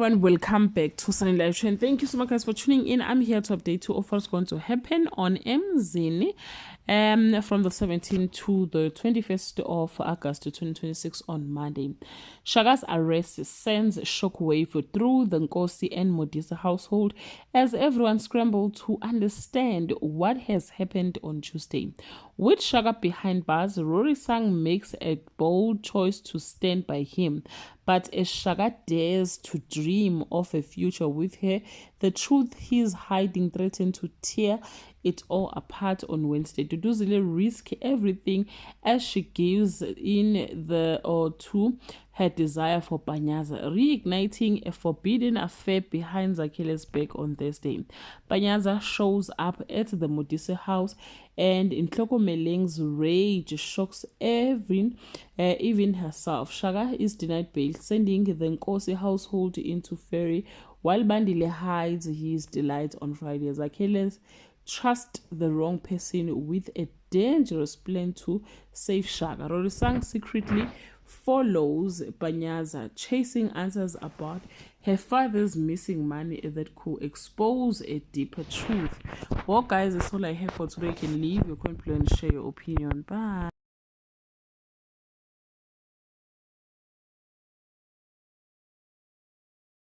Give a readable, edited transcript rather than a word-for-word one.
everyone, welcome back to Sunny Live Show, and thank you so much guys for tuning in. I'm here to update you of what's going to happen on Mzini from the 17th to the 21st of August 2026 on Monday. Shaka's arrest sends shockwave through the Nkosi and Modise household as everyone scrambled to understand what has happened on Tuesday. With Shaka behind bars, Rorisang makes a bold choice to stand by him. But as Shaka dares to dream of a future with her, the truth he's hiding threatens to tear it all apart on Wednesday. Duduzile risks everything as she gives in to her desire for Panyaza, reigniting a forbidden affair behind Zakele's back on Thursday. Panyaza shows up at the Modise house, and in Nhloko Meleng's rage shocks even herself. Shaka is denied bail, sending the Nkosi household into fury, while Bandile hides his delight on Friday. Zakele trusts the wrong person with a dangerous plan to save Shaka. Rorisang secretly follows Panyaza, chasing answers about her father's missing money that could expose a deeper truth. Well guys, that's all I have for today. You can leave your comment below and share your opinion. Bye.